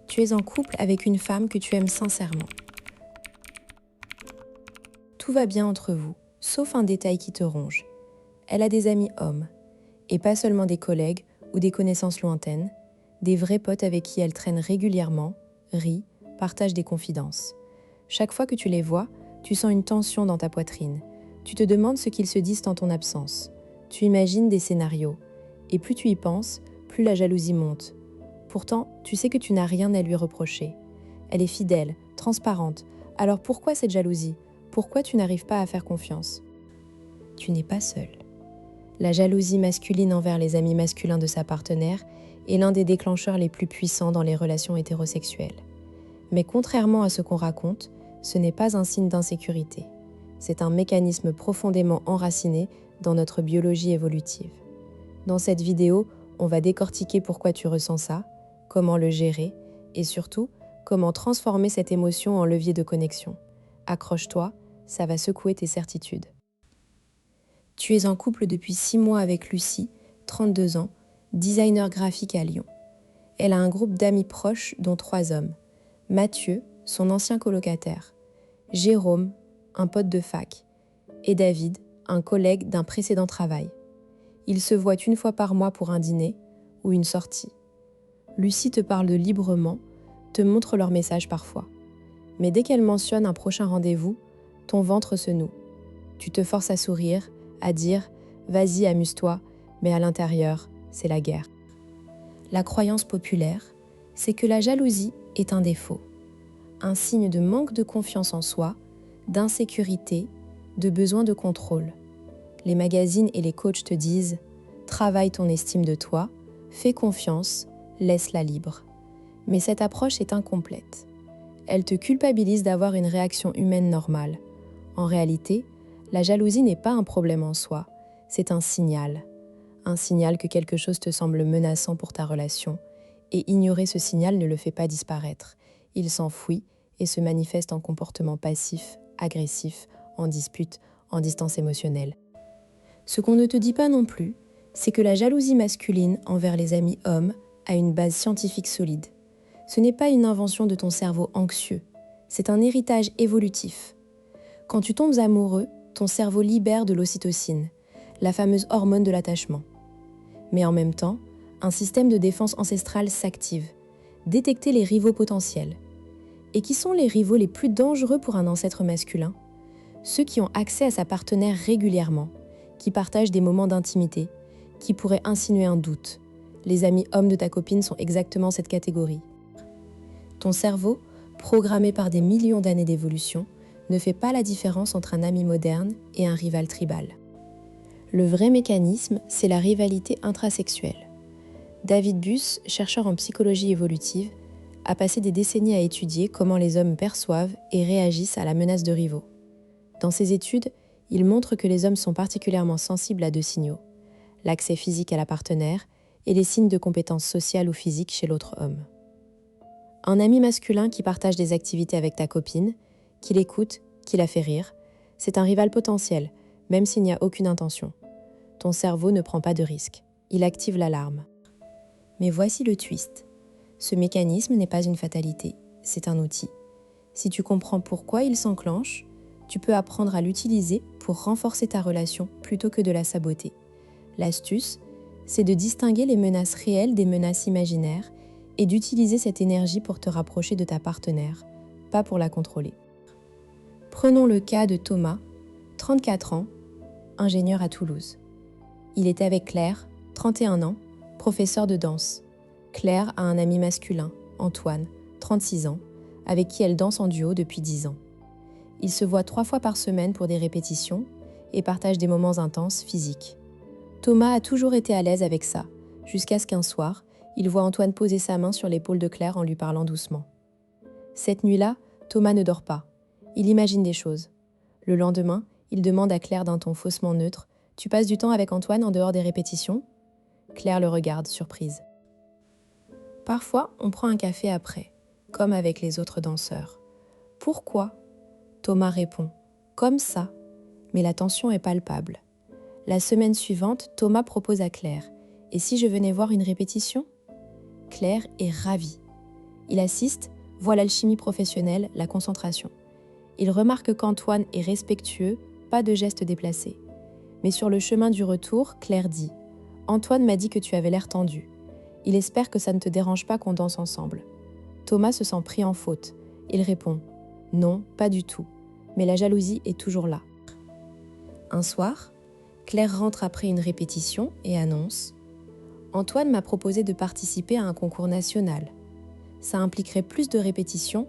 Tu es en couple avec une femme que tu aimes sincèrement. Tout va bien entre vous, sauf un détail qui te ronge. Elle a des amis hommes, et pas seulement des collègues ou des connaissances lointaines, des vrais potes avec qui elle traîne régulièrement, rit, partage des confidences. Chaque fois que tu les vois, tu sens une tension dans ta poitrine. Tu te demandes ce qu'ils se disent en ton absence. Tu imagines des scénarios. Et plus tu y penses, plus la jalousie monte. Pourtant, tu sais que tu n'as rien à lui reprocher. Elle est fidèle, transparente. Alors pourquoi cette jalousie ? Pourquoi tu n'arrives pas à faire confiance ? Tu n'es pas seul. La jalousie masculine envers les amis masculins de sa partenaire est l'un des déclencheurs les plus puissants dans les relations hétérosexuelles. Mais contrairement à ce qu'on raconte, ce n'est pas un signe d'insécurité. C'est un mécanisme profondément enraciné dans notre biologie évolutive. Dans cette vidéo, on va décortiquer pourquoi tu ressens ça, comment le gérer et surtout, comment transformer cette émotion en levier de connexion. Accroche-toi, ça va secouer tes certitudes. Tu es en couple depuis 6 mois avec Lucie, 32 ans, designer graphique à Lyon. Elle a un groupe d'amis proches dont 3 hommes. Mathieu, son ancien colocataire, Jérôme, un pote de fac, et David, un collègue d'un précédent travail. Ils se voient une fois par mois pour un dîner ou une sortie. Lucie te parle librement, te montre leurs messages parfois. Mais dès qu'elle mentionne un prochain rendez-vous, ton ventre se noue. Tu te forces à sourire, à dire « vas-y, amuse-toi », mais à l'intérieur, c'est la guerre. La croyance populaire, c'est que la jalousie est un défaut, un signe de manque de confiance en soi, d'insécurité, de besoin de contrôle. Les magazines et les coachs te disent « travaille ton estime de toi, fais confiance, laisse-la libre ». Mais cette approche est incomplète. Elle te culpabilise d'avoir une réaction humaine normale. En réalité, la jalousie n'est pas un problème en soi, c'est un signal. Un signal que quelque chose te semble menaçant pour ta relation. Et ignorer ce signal ne le fait pas disparaître. Il s'enfuit et se manifeste en comportement passif, agressif, en dispute, en distance émotionnelle. Ce qu'on ne te dit pas non plus, c'est que la jalousie masculine envers les amis hommes a une base scientifique solide. Ce n'est pas une invention de ton cerveau anxieux, c'est un héritage évolutif. Quand tu tombes amoureux, ton cerveau libère de l'ocytocine, la fameuse hormone de l'attachement. Mais en même temps, un système de défense ancestrale s'active, détecter les rivaux potentiels. Et qui sont les rivaux les plus dangereux pour un ancêtre masculin ? Ceux qui ont accès à sa partenaire régulièrement, qui partagent des moments d'intimité, qui pourraient insinuer un doute. Les amis hommes de ta copine sont exactement cette catégorie. Ton cerveau, programmé par des millions d'années d'évolution, ne fait pas la différence entre un ami moderne et un rival tribal. Le vrai mécanisme, c'est la rivalité intrasexuelle. David Buss, chercheur en psychologie évolutive, a passé des décennies à étudier comment les hommes perçoivent et réagissent à la menace de rivaux. Dans ses études, il montre que les hommes sont particulièrement sensibles à 2 signaux, l'accès physique à la partenaire et les signes de compétence sociale ou physique chez l'autre homme. Un ami masculin qui partage des activités avec ta copine, qui l'écoute, qui la fait rire, c'est un rival potentiel, même s'il n'y a aucune intention. Ton cerveau ne prend pas de risque, il active l'alarme. Mais voici le twist. Ce mécanisme n'est pas une fatalité, c'est un outil. Si tu comprends pourquoi il s'enclenche, tu peux apprendre à l'utiliser pour renforcer ta relation plutôt que de la saboter. L'astuce, c'est de distinguer les menaces réelles des menaces imaginaires et d'utiliser cette énergie pour te rapprocher de ta partenaire, pas pour la contrôler. Prenons le cas de Thomas, 34 ans, ingénieur à Toulouse. Il était avec Claire, 31 ans, professeur de danse. Claire a un ami masculin, Antoine, 36 ans, avec qui elle danse en duo depuis 10 ans. Ils se voient 3 fois par semaine pour des répétitions et partagent des moments intenses physiques. Thomas a toujours été à l'aise avec ça, jusqu'à ce qu'un soir, il voit Antoine poser sa main sur l'épaule de Claire en lui parlant doucement. Cette nuit-là, Thomas ne dort pas. Il imagine des choses. Le lendemain, il demande à Claire d'un ton faussement neutre « Tu passes du temps avec Antoine en dehors des répétitions ?» Claire le regarde, surprise. Parfois, on prend un café après, comme avec les autres danseurs. Pourquoi ? Thomas répond « Comme ça », mais la tension est palpable. La semaine suivante, Thomas propose à Claire « Et si je venais voir une répétition ?» Claire est ravie. Il assiste, voit l'alchimie professionnelle, la concentration. Il remarque qu'Antoine est respectueux, pas de gestes déplacés. Mais sur le chemin du retour, Claire dit « Antoine m'a dit que tu avais l'air tendu. Il espère que ça ne te dérange pas qu'on danse ensemble. » Thomas se sent pris en faute. Il répond « Non, pas du tout. Mais la jalousie est toujours là. » Un soir, Claire rentre après une répétition et annonce « Antoine m'a proposé de participer à un concours national. Ça impliquerait plus de répétitions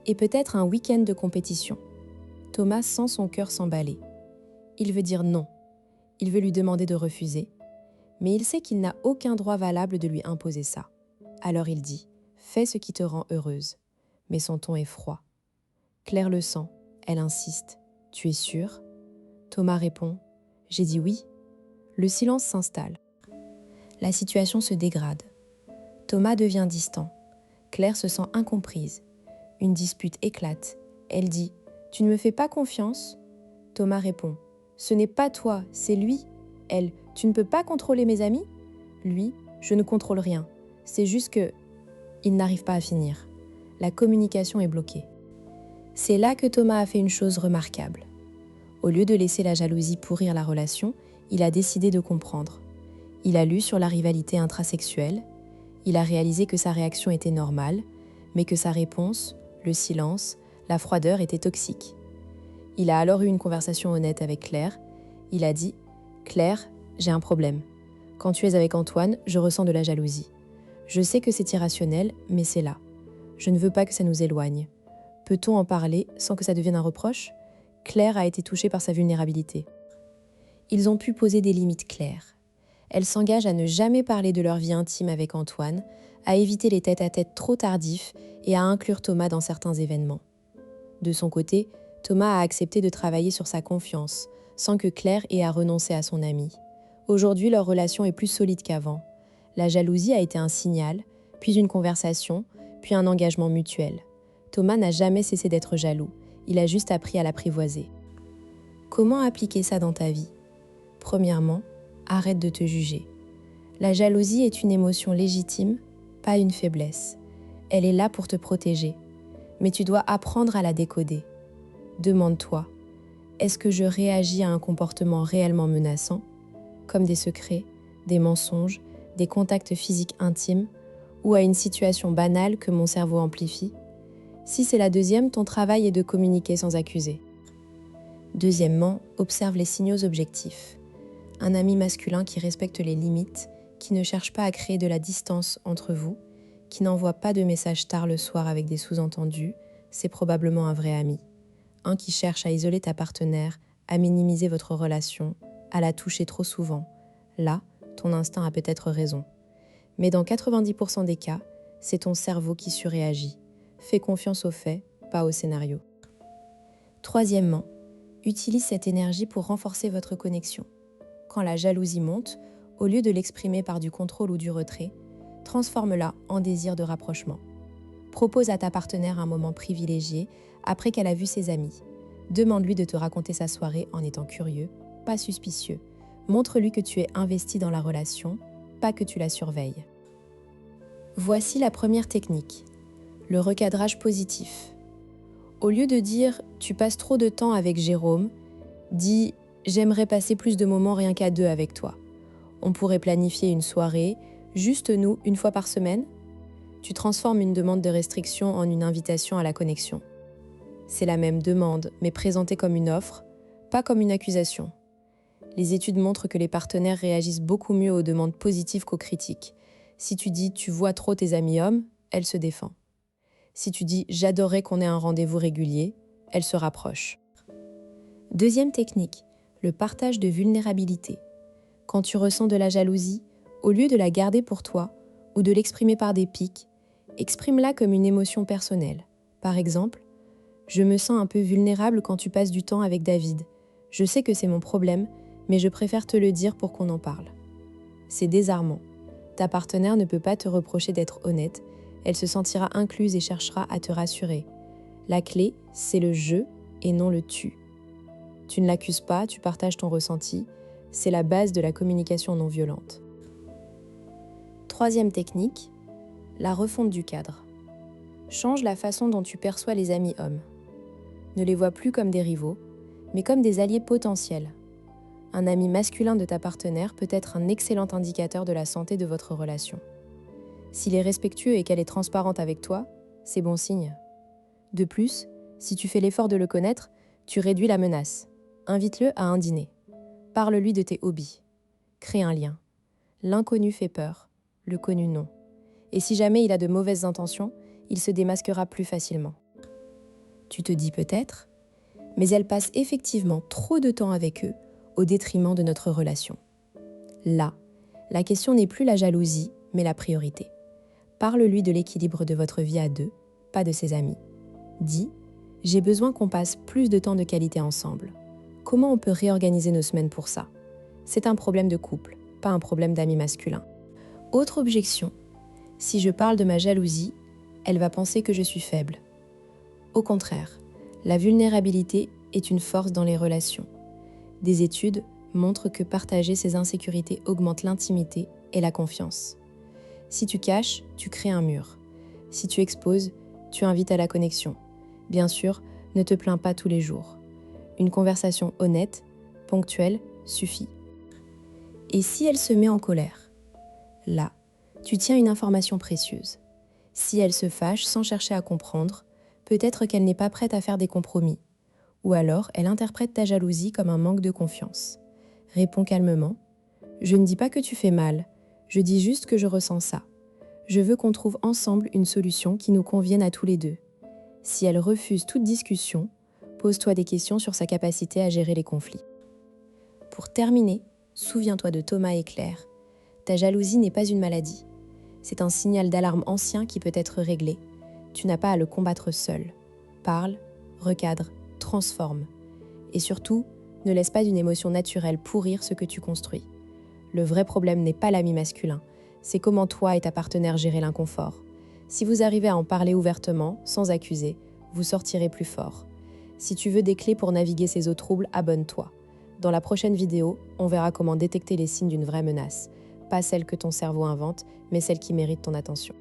et peut-être un week-end de compétition. » Thomas sent son cœur s'emballer. Il veut dire non. Il veut lui demander de refuser. Mais il sait qu'il n'a aucun droit valable de lui imposer ça. Alors il dit « Fais ce qui te rend heureuse. » Mais son ton est froid. Claire le sent. Elle insiste. « Tu es sûre ?» Thomas répond « J'ai dit oui. » Le silence s'installe. La situation se dégrade. Thomas devient distant. Claire se sent incomprise. Une dispute éclate. Elle dit « Tu ne me fais pas confiance ?» Thomas répond « Ce n'est pas toi, c'est lui. » Elle « Tu ne peux pas contrôler mes amis ?» Lui « Je ne contrôle rien. C'est juste que… » Il n'arrive pas à finir. La communication est bloquée. C'est là que Thomas a fait une chose remarquable. Au lieu de laisser la jalousie pourrir la relation, il a décidé de comprendre. Il a lu sur la rivalité intrasexuelle. Il a réalisé que sa réaction était normale, mais que sa réponse, le silence, la froideur étaient toxiques. Il a alors eu une conversation honnête avec Claire. Il a dit « Claire, j'ai un problème. Quand tu es avec Antoine, je ressens de la jalousie. Je sais que c'est irrationnel, mais c'est là. Je ne veux pas que ça nous éloigne. Peut-on en parler sans que ça devienne un reproche ? » Claire a été touchée par sa vulnérabilité. Ils ont pu poser des limites claires. Elle s'engage à ne jamais parler de leur vie intime avec Antoine, à éviter les tête-à-tête trop tardifs et à inclure Thomas dans certains événements. De son côté, Thomas a accepté de travailler sur sa confiance, sans que Claire ait à renoncer à son ami. Aujourd'hui, leur relation est plus solide qu'avant. La jalousie a été un signal, puis une conversation, puis un engagement mutuel. Thomas n'a jamais cessé d'être jaloux. Il a juste appris à l'apprivoiser. Comment appliquer ça dans ta vie ? Premièrement, arrête de te juger. La jalousie est une émotion légitime, pas une faiblesse. Elle est là pour te protéger. Mais tu dois apprendre à la décoder. Demande-toi, est-ce que je réagis à un comportement réellement menaçant, comme des secrets, des mensonges, des contacts physiques intimes, ou à une situation banale que mon cerveau amplifie ? Si c'est la deuxième, ton travail est de communiquer sans accuser. Deuxièmement, observe les signaux objectifs. Un ami masculin qui respecte les limites, qui ne cherche pas à créer de la distance entre vous, qui n'envoie pas de messages tard le soir avec des sous-entendus, c'est probablement un vrai ami. Un qui cherche à isoler ta partenaire, à minimiser votre relation, à la toucher trop souvent. Là, ton instinct a peut-être raison. Mais dans 90% des cas, c'est ton cerveau qui surréagit. Fais confiance aux faits, pas au scénario. Troisièmement, utilise cette énergie pour renforcer votre connexion. Quand la jalousie monte, au lieu de l'exprimer par du contrôle ou du retrait, transforme-la en désir de rapprochement. Propose à ta partenaire un moment privilégié après qu'elle a vu ses amis. Demande-lui de te raconter sa soirée en étant curieux, pas suspicieux. Montre-lui que tu es investi dans la relation, pas que tu la surveilles. Voici la première technique. Le recadrage positif. Au lieu de dire « tu passes trop de temps avec Jérôme », dis « j'aimerais passer plus de moments rien qu'à deux avec toi ». On pourrait planifier une soirée, juste nous, une fois par semaine. Tu transformes une demande de restriction en une invitation à la connexion. C'est la même demande, mais présentée comme une offre, pas comme une accusation. Les études montrent que les partenaires réagissent beaucoup mieux aux demandes positives qu'aux critiques. Si tu dis « tu vois trop tes amis hommes », elle se défend. Si tu dis « j'adorerais qu'on ait un rendez-vous régulier », elle se rapproche. Deuxième technique, le partage de vulnérabilité. Quand tu ressens de la jalousie, au lieu de la garder pour toi ou de l'exprimer par des pics, exprime-la comme une émotion personnelle. Par exemple, « Je me sens un peu vulnérable quand tu passes du temps avec David. Je sais que c'est mon problème, mais je préfère te le dire pour qu'on en parle. » C'est désarmant. Ta partenaire ne peut pas te reprocher d'être honnête. Elle se sentira incluse et cherchera à te rassurer. La clé, c'est le « je » et non le « tu ». Tu ne l'accuses pas, tu partages ton ressenti. C'est la base de la communication non violente. Troisième technique, la refonte du cadre. Change la façon dont tu perçois les amis hommes. Ne les vois plus comme des rivaux, mais comme des alliés potentiels. Un ami masculin de ta partenaire peut être un excellent indicateur de la santé de votre relation. S'il est respectueux et qu'elle est transparente avec toi, c'est bon signe. De plus, si tu fais l'effort de le connaître, tu réduis la menace. Invite-le à un dîner. Parle-lui de tes hobbies. Crée un lien. L'inconnu fait peur, le connu non. Et si jamais il a de mauvaises intentions, il se démasquera plus facilement. Tu te dis peut-être, mais elle passe effectivement trop de temps avec eux au détriment de notre relation. Là, la question n'est plus la jalousie, mais la priorité. Parle-lui de l'équilibre de votre vie à deux, pas de ses amis. Dis, j'ai besoin qu'on passe plus de temps de qualité ensemble. Comment on peut réorganiser nos semaines pour ça? C'est un problème de couple, pas un problème d'amis masculins. Autre objection, si je parle de ma jalousie, elle va penser que je suis faible. Au contraire, la vulnérabilité est une force dans les relations. Des études montrent que partager ses insécurités augmente l'intimité et la confiance. Si tu caches, tu crées un mur. Si tu exposes, tu invites à la connexion. Bien sûr, ne te plains pas tous les jours. Une conversation honnête, ponctuelle, suffit. Et si elle se met en colère? Là, tu tiens une information précieuse. Si elle se fâche sans chercher à comprendre, peut-être qu'elle n'est pas prête à faire des compromis. Ou alors, elle interprète ta jalousie comme un manque de confiance. Réponds calmement. Je ne dis pas que tu fais mal, je dis juste que je ressens ça. Je veux qu'on trouve ensemble une solution qui nous convienne à tous les deux. Si elle refuse toute discussion, pose-toi des questions sur sa capacité à gérer les conflits. Pour terminer, souviens-toi de Thomas et Claire. Ta jalousie n'est pas une maladie. C'est un signal d'alarme ancien qui peut être réglé. Tu n'as pas à le combattre seul. Parle, recadre, transforme. Et surtout, ne laisse pas une émotion naturelle pourrir ce que tu construis. Le vrai problème n'est pas l'ami masculin, c'est comment toi et ta partenaire gérez l'inconfort. Si vous arrivez à en parler ouvertement, sans accuser, vous sortirez plus fort. Si tu veux des clés pour naviguer ces eaux troubles, abonne-toi. Dans la prochaine vidéo, on verra comment détecter les signes d'une vraie menace. Pas celle que ton cerveau invente, mais celle qui mérite ton attention.